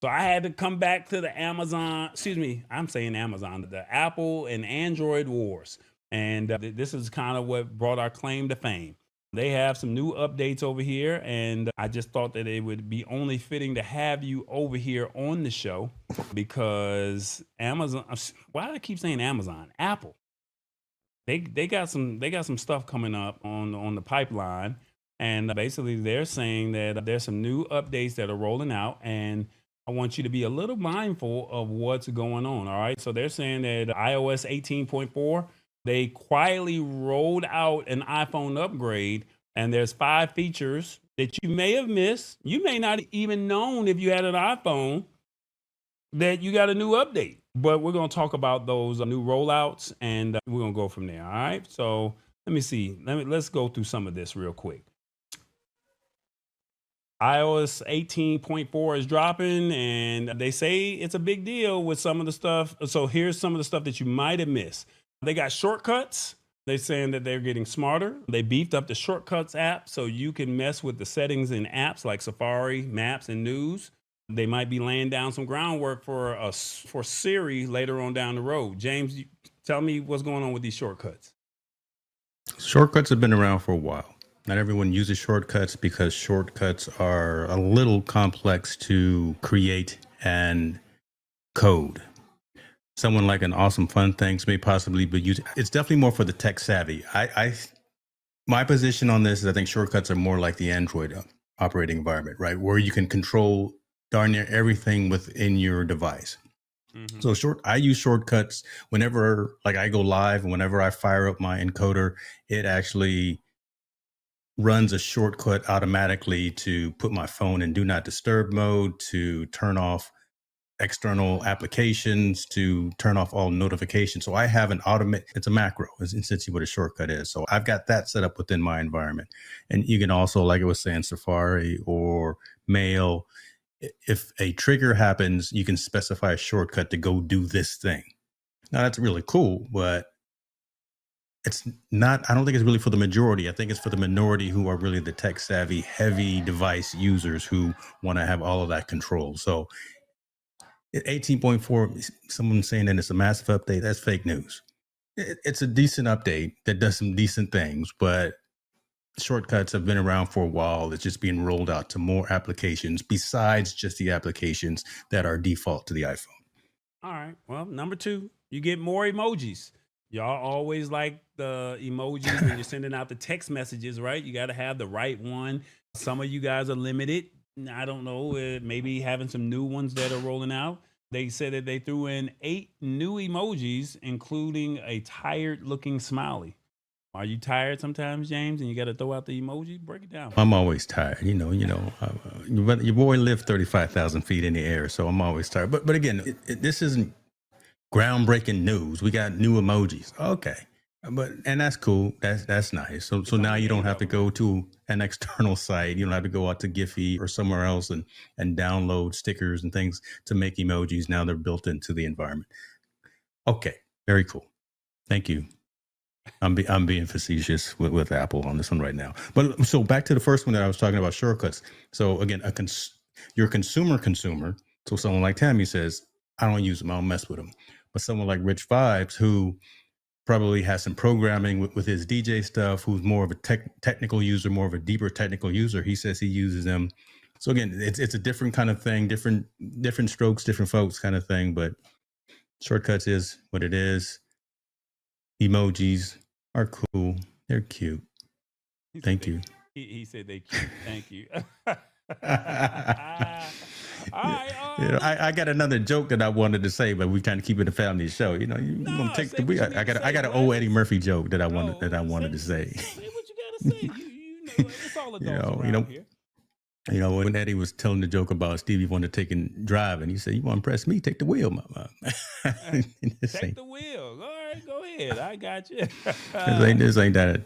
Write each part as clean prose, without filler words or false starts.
So I had to come back to the Amazon, excuse me, I'm saying Amazon, the Apple and Android wars. And this is kind of what brought our claim to fame. They have some new updates over here, and I just thought that it would be only fitting to have you over here on the show because Amazon, why do I keep saying Amazon? Apple. They got some stuff coming up on the pipeline, and basically they're saying that there's some new updates that are rolling out, and I want you to be a little mindful of what's going on. All right, so they're saying that iOS 18.4 they quietly rolled out an iPhone upgrade, and there's 5 features that you may have missed. You may not even known if you had an iPhone that you got a new update. But we're going to talk about those new rollouts and we're going to go from there. All right. So let me see. Let's go through some of this real quick. iOS 18.4 is dropping and they say it's a big deal with some of the stuff. So here's some of the stuff that you might have missed. They got shortcuts. They're saying that they're getting smarter. They beefed up the shortcuts app so you can mess with the settings in apps like Safari, Maps, and News. They might be laying down some groundwork for Siri later on down the road. James, tell me what's going on with these shortcuts. Shortcuts have been around for a while. Not everyone uses shortcuts because shortcuts are a little complex to create and code. Someone like an Awesome Fun Things may possibly be using. It's definitely more for the tech savvy. My position on this is I think shortcuts are more like the Android operating environment, right? Where you can control darn near everything within your device. Mm-hmm. So I use shortcuts whenever like I go live, whenever I fire up my encoder, it actually runs a shortcut automatically to put my phone in do not disturb mode, to turn off external applications, to turn off all notifications. So I have an it's a macro, is essentially what a shortcut is. So I've got that set up within my environment. And you can also, like I was saying, Safari or Mail, if a trigger happens, you can specify a shortcut to go do this thing. Now that's really cool, but it's not, I don't think it's really for the majority. I think it's for the minority who are really the tech savvy, heavy device users who want to have all of that control. So 18.4, someone saying that it's a massive update, that's fake news. It's a decent update that does some decent things, but shortcuts have been around for a while. It's just being rolled out to more applications besides just the applications that are default to the iPhone. All right. Well, number 2, you get more emojis. Y'all always like the emojis when you're sending out the text messages, right? You got to have the right one. Some of you guys are limited. I don't know, maybe having some new ones that are rolling out. They said that they threw in 8 new emojis, including a tired looking smiley. Are you tired sometimes, James, and you got to throw out the emoji? Break it down. I'm always tired. Your boy lived 35,000 feet in the air, so I'm always tired. But again, this isn't groundbreaking news. We got new emojis. Okay. And that's cool. That's nice. So now you don't have to go to an external site. You don't have to go out to Giphy or somewhere else and download stickers and things to make emojis. Now they're built into the environment. Okay. Very cool. Thank you. I'm being facetious with Apple on this one right now. But so back to the first one that I was talking about, shortcuts. So again, your consumer. So someone like Tammy says, I don't use them. I don't mess with them. But someone like Rich Vibes, who probably has some programming with his DJ stuff, who's more of a technical user, more of a deeper technical user, he says he uses them. So again, it's a different kind of thing, different strokes, different folks kind of thing. But shortcuts is what it is. Emojis are cool. They're cute. Thank you. He said they cute. Thank you. I got another joke that I wanted to say, but we're trying to keep it a family show. You gonna take the wheel. I got an old Eddie Murphy joke that I wanted to say. Say what you gotta say. It's all adults around here. When Eddie was telling the joke about Stevie Wonder taking driving, he said, "You want to impress me? Take the wheel, mama." Take the wheel. All right, go ahead. I got you. This ain't that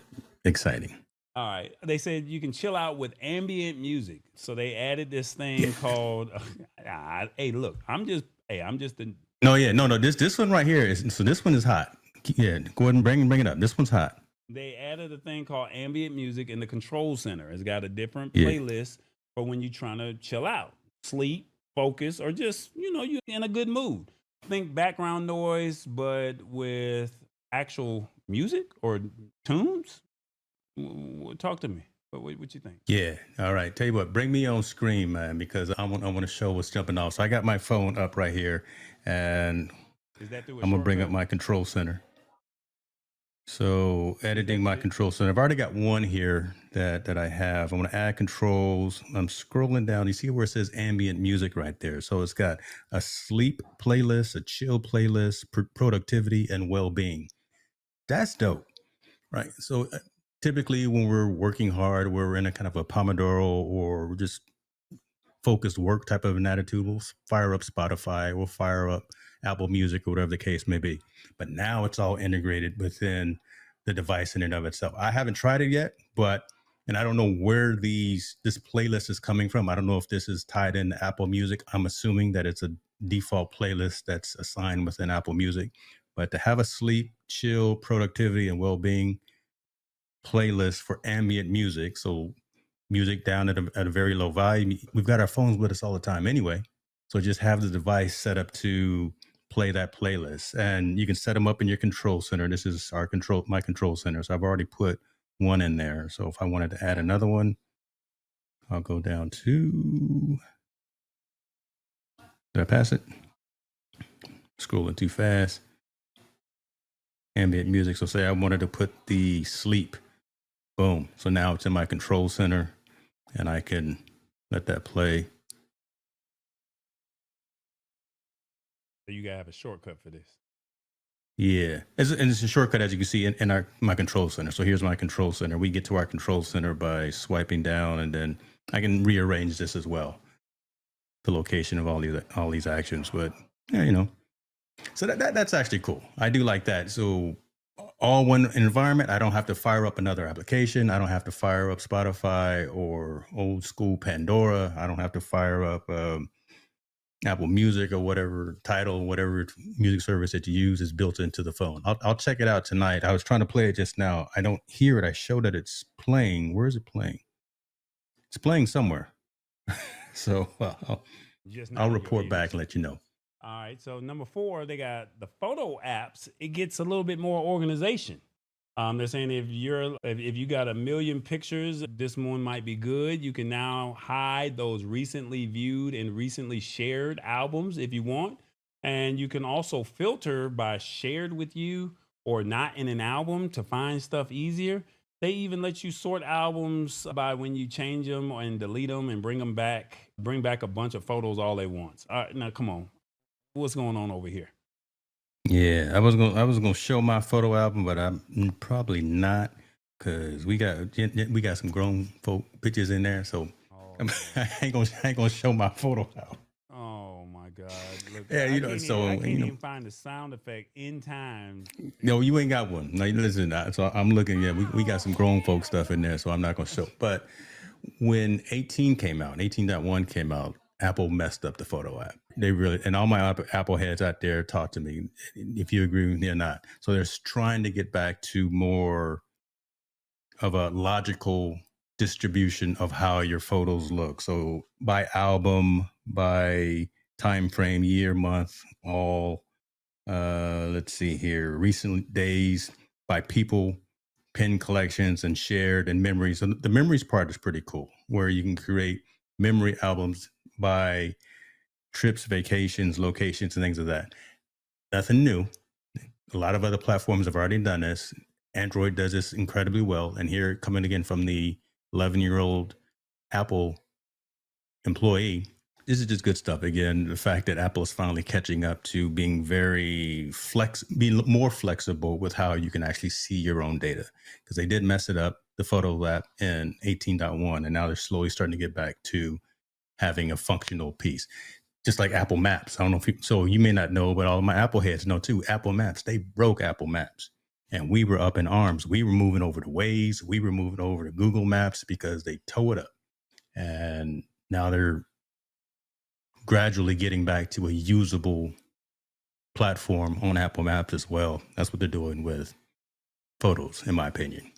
exciting. All right. They said you can chill out with ambient music. So they added this thing called. Hey, look, I'm just the. No. This one right here is. So this one is hot. Yeah, go ahead and bring it up. This one's hot. They added a thing called ambient music in the control center. It's got a different playlist for when you're trying to chill out, sleep, focus, or just, you're in a good mood. Think background noise, but with actual music or tunes. Talk to me. What you think? Yeah. All right. Tell you what, bring me on screen, man, because I want to show what's jumping off. So I got my phone up right here, and Is that through a I'm gonna bring up shortcut? my control center. So Is editing that my through? control center. I've already got one here that I have. I'm going to add controls. I'm scrolling down. You see where it says ambient music right there. So it's got a sleep playlist, a chill playlist, productivity, and well-being. That's dope, right? So typically when we're working hard, we're in a kind of a Pomodoro or we're just focused work type of an attitude, we'll fire up Spotify, we'll fire up Apple Music or whatever the case may be. But now it's all integrated within the device in and of itself. I haven't tried it yet, but and I don't know where this playlist is coming from. I don't know if this is tied into Apple Music. I'm assuming that it's a default playlist that's assigned within Apple Music. But to have a sleep, chill, productivity, and well-being playlist for ambient music, so music down at a very low volume. We've got our phones with us all the time anyway. So just have the device set up to play that playlist. And you can set them up in your control center. This is my control center. So I've already put one in there. So if I wanted to add another one, I'll go down to, did I pass it? Scrolling too fast. Ambient music. So say I wanted to put the sleep. Boom. So now it's in my control center and I can let that play. So you gotta have a shortcut for this. Yeah, it's a shortcut, as you can see, in my control center. So here's my control center. We get to our control center by swiping down, and then I can rearrange this as well, the location of all these actions. But yeah. So that's actually cool. I do like that. So all one environment. I don't have to fire up another application. I don't have to fire up Spotify or old school Pandora. I don't have to fire up Apple Music or whatever music service that you use is built into the phone. I'll check it out tonight. I was trying to play it just now. I don't hear it. I show that it's playing. Where is it playing? It's playing somewhere. So Just I'll not in your report back ears. and let you know. All right. So number 4, they got the photo apps. It gets a little bit more organization. They're saying if you got a million pictures, this one might be good. You can now hide those recently viewed and recently shared albums if you want, and you can also filter by shared with you or not in an album to find stuff easier. They even let you sort albums by when you change them and delete them and bring them back. Bring back a bunch of photos all they want. All right, now come on, what's going on over here? Yeah, I was gonna show my photo album, but I'm probably not because we got some grown folk pictures in there. So Oh I Lord. ain't gonna show my photo album. Oh my God! Look, Yeah, I can't. so I can't even find the sound effect in time. no, you ain't got one. No, listen. So I'm looking. Yeah, we got some grown folk stuff in there, so I'm not gonna show. But when 18 came out, 18.1 came out, Apple messed up the photo app. They really, and all my Apple heads out there talk to me if you agree with me or not. So they're trying to get back to more of a logical distribution of how your photos look. So by album, by time frame, year, month, all let's see here, recent days, by people, pin collections, and shared and memories. And the memories part is pretty cool, where you can create memory albums by trips, vacations, locations, and things of that. Nothing new. A lot of other platforms have already done this. Android does this incredibly well. And here, coming again from the 11-year-old Apple employee, this is just good stuff. Again, the fact that Apple is finally catching up to being being more flexible with how you can actually see your own data, because they did mess it up, the photo app in 18.1, and now they're slowly starting to get back to having a functional piece. Just like Apple Maps. I don't know so you may not know, but all of my Apple heads know too. Apple Maps, they broke Apple Maps. And we were up in arms. We were moving over to Waze. We were moving over to Google Maps because they tow it up. And now they're gradually getting back to a usable platform on Apple Maps as well. That's what they're doing with photos, in my opinion.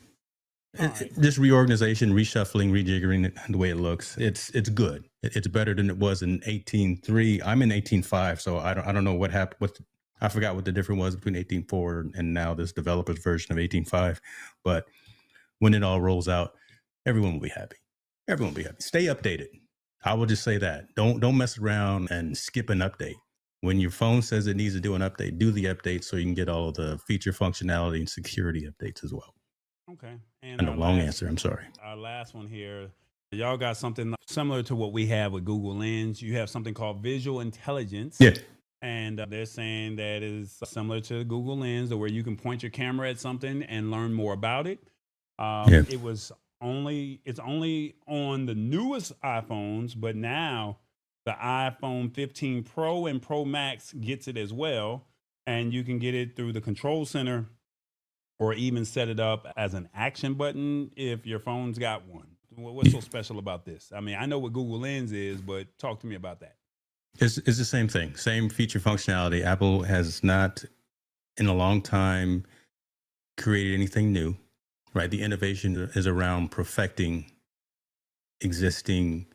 All right. This reorganization, reshuffling, rejiggering it the way it looks, it's good. It's better than it was in 18.3. I'm in 18.5, so I don't know what happened. I forgot what the difference was between 18.4 and now this developer's version of 18.5. But when it all rolls out, everyone will be happy. Everyone will be happy. Stay updated. I will just say that. Don't mess around and skip an update. When your phone says it needs to do an update, do the update so you can get all of the feature functionality and security updates as well. Okay. And And a long answer. I'm sorry. our last one here. Y'all got something similar to what we have with Google Lens. You have something called visual intelligence. Yeah. And they're saying that is similar to Google Lens, where you can point your camera at something and learn more about it. Yeah. It's only on the newest iPhones, but now the iPhone 15 Pro and Pro Max gets it as well. And you can get it through the control center or even set it up as an action button if your phone's got one. What's so special about this? I mean, I know what Google Lens is, but talk to me about that. It's the same thing, same feature functionality. Apple has not, in a long time, created anything new, right? The innovation is around perfecting existing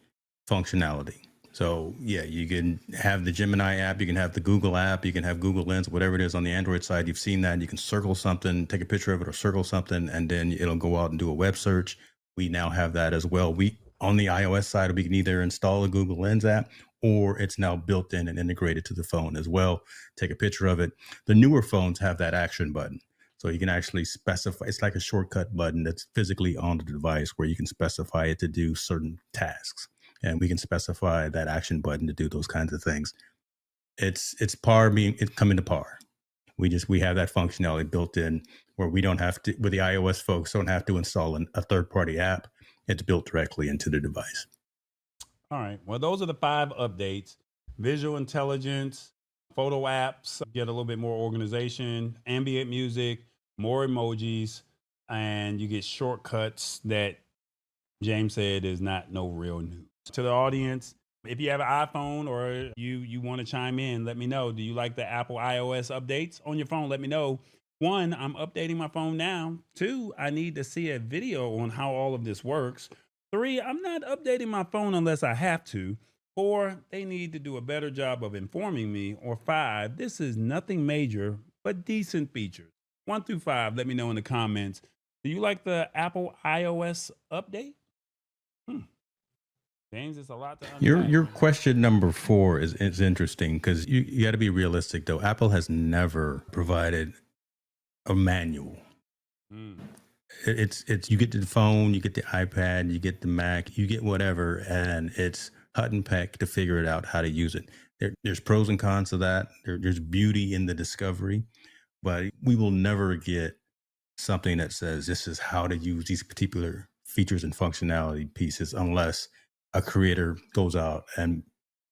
functionality. So yeah, you can have the Gemini app, you can have the Google app, you can have Google Lens, whatever it is on the Android side. You've seen that. You can circle something, take a picture of it or circle something, and then it'll go out and do a web search. We now have that as well. On the iOS side, we can either install a Google Lens app or it's now built in and integrated to the phone as well. Take a picture of it. The newer phones have that action button. So you can actually specify, it's like a shortcut button that's physically on the device where you can specify it to do certain tasks. And we can specify that action button to do those kinds of things. It's coming to par. We have that functionality built in where we don't have to, where the iOS folks don't have to install a third-party app. It's built directly into the device. All right. Well, those are the 5 updates. Visual intelligence, photo apps, get a little bit more organization, ambient music, more emojis, and you get shortcuts that James said is not no real news. To the audience, if you have an iPhone or you want to chime in, let me know. Do you like the Apple iOS updates on your phone? Let me know. 1, I'm updating my phone now. 2, I need to see a video on how all of this works. 3, I'm not updating my phone unless I have to. 4, they need to do a better job of informing me. Or 5, this is nothing major, but decent features. 1 through 5, let me know in the comments. Do you like the Apple iOS update? James, it's a lot to unpack. Your question number 4 is interesting because you got to be realistic though. Apple has never provided a manual. It's you get the phone, you get the iPad, you get the Mac, you get whatever, and it's hut and peck to figure it out how to use it. There's pros and cons to that. There's beauty in the discovery, but we will never get something that says this is how to use these particular features and functionality pieces unless a creator goes out and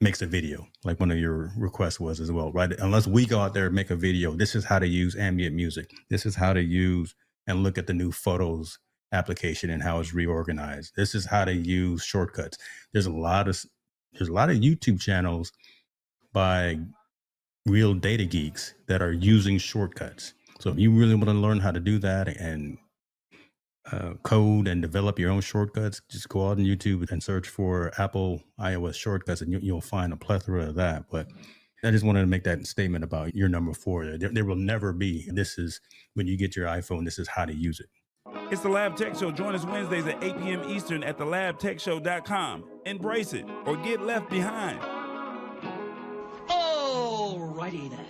makes a video, like one of your requests was as well, right? Unless we go out there and make a video, this is how to use ambient music. This is how to use and look at the new Photos application and how it's reorganized. This is how to use shortcuts. There's a lot of YouTube channels by real data geeks that are using shortcuts. So if you really want to learn how to do that and code and develop your own shortcuts, just go out on YouTube and search for Apple iOS shortcuts and you'll find a plethora of that. But I just wanted to make that statement about your number 4. There will never be, this is when you get your iPhone, this is how to use it. It's the Lab Tech Show. Join us Wednesdays at 8 p.m. Eastern at thelabtechshow.com. Embrace it or get left behind. Alrighty then.